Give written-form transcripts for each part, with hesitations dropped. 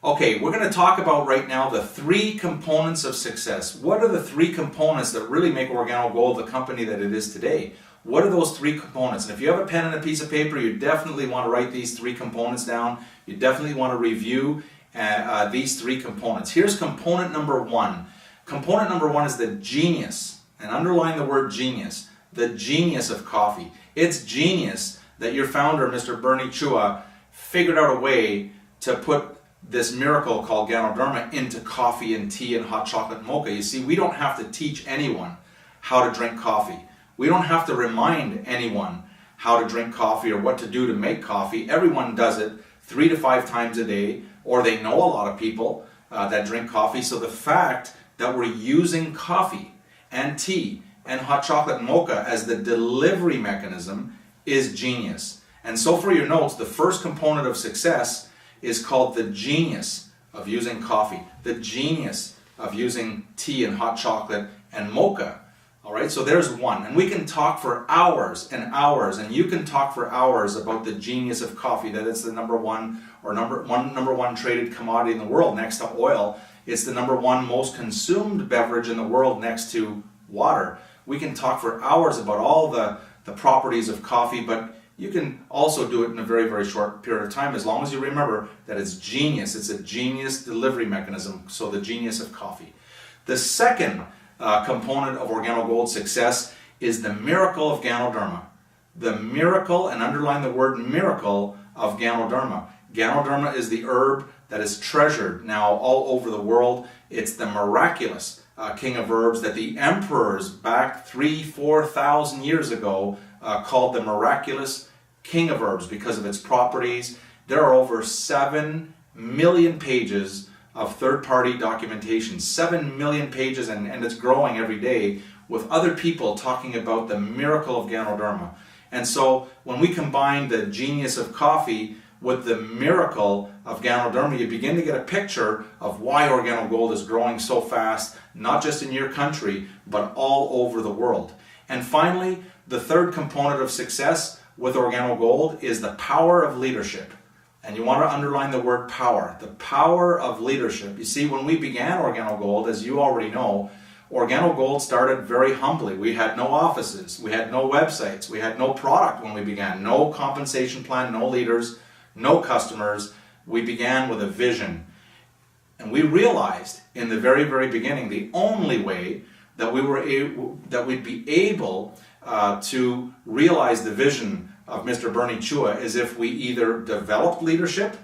Okay, we're going to talk about right now the 3 components of success. What are the 3 components that really make Organo Gold the company that it is today? What are those 3 components? And if you have a pen and a piece of paper, you definitely want to write these 3 components down. You definitely want to review these 3 components. Here's component number 1. Component number 1 is the genius, and underline the word genius, the genius of coffee. It's genius that your founder, Mr. Bernie Chua, figured out a way to put this miracle called Ganoderma into coffee and tea and hot chocolate mocha. You see, we don't have to teach anyone how to drink coffee. We don't have to remind anyone how to drink coffee or what to do to make coffee. Everyone does it 3 to 5 times a day, or they know a lot of people that drink coffee. So the fact that we're using coffee and tea and hot chocolate mocha as the delivery mechanism is genius. And so for your notes, the first component of success is called the genius of using coffee, the genius of using tea and hot chocolate and mocha. All right, so there's one. And we can talk for hours and hours, and you can talk for hours about the genius of coffee, that it's the number one traded commodity in the world next to oil. It's the number 1 most consumed beverage in the world next to water. We can talk for hours about all the properties of coffee, but you can also do it in a very, very short period of time, as long as you remember that it's genius. It's a genius delivery mechanism, so the genius of coffee. The second component of Organo Gold's success is the miracle of Ganoderma. The miracle, and underline the word miracle, of Ganoderma. Ganoderma is the herb that is treasured now all over the world. It's the miraculous king of herbs that the emperors back 3,000-4,000 years ago called the miraculous king of herbs because of its properties. There are over 7 million pages of third-party documentation, 7 million pages, and it's growing every day, with other people talking about the miracle of Ganoderma. And so when we combine the genius of coffee with the miracle of Ganoderma, you begin to get a picture of why Organo Gold is growing so fast, not just in your country, but all over the world. And finally, the third component of success with Organo Gold is the power of leadership. And you want to underline the word power, the power of leadership. You see, when we began Organo Gold, as you already know, Organo Gold started very humbly. We had no offices, we had no websites, we had no product when we began, no compensation plan, no leaders, no customers. We began with a vision. And we realized in the very, very beginning, the only way that we'd be able to realize the vision of Mr. Bernie Chua is if we either developed leadership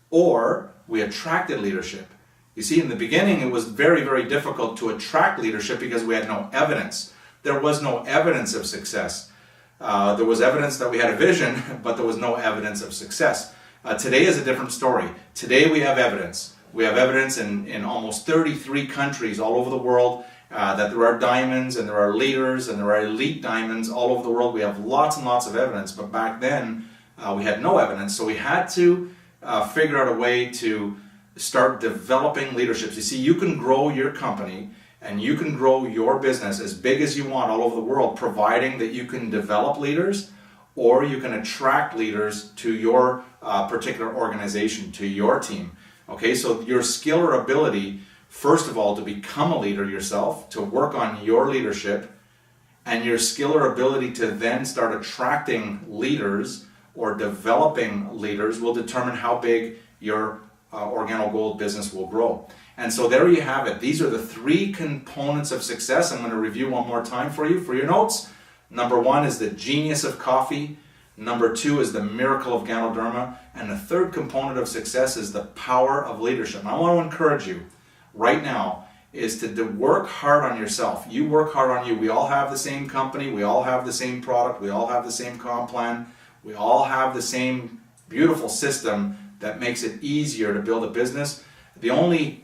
or we attracted leadership. You see, in the beginning, it was very, very difficult to attract leadership because we had no evidence. There was no evidence of success. There was evidence that we had a vision, but there was no evidence of success. Today is a different story. Today we have evidence. We have evidence in almost 33 countries all over the world that there are diamonds and there are leaders and there are elite diamonds all over the world. We have lots and lots of evidence, but back then we had no evidence, so we had to figure out a way to start developing leaderships. You see, you can grow your company and you can grow your business as big as you want all over the world, providing that you can develop leaders or you can attract leaders to your particular organization, to your team. Okay, so your skill or ability, first of all, to become a leader yourself, to work on your leadership, and your skill or ability to then start attracting leaders or developing leaders will determine how big your Organo Gold business will grow. And so there you have it. These are the 3 components of success. I'm going to review one more time for you for your notes. Number 1 is the genius of coffee. Number 2 is the miracle of Ganoderma. And the third component of success is the power of leadership. And I want to encourage you right now is to work hard on yourself. You work hard on you. We all have the same company. We all have the same product. We all have the same comp plan. We all have the same beautiful system that makes it easier to build a business. The only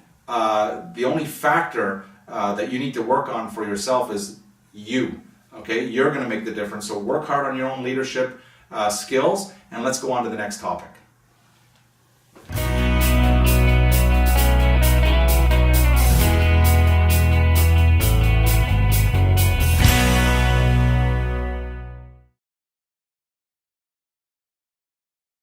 factor that you need to work on for yourself is you. Okay, you're going to make the difference. So work hard on your own leadership skills, and let's go on to the next topic.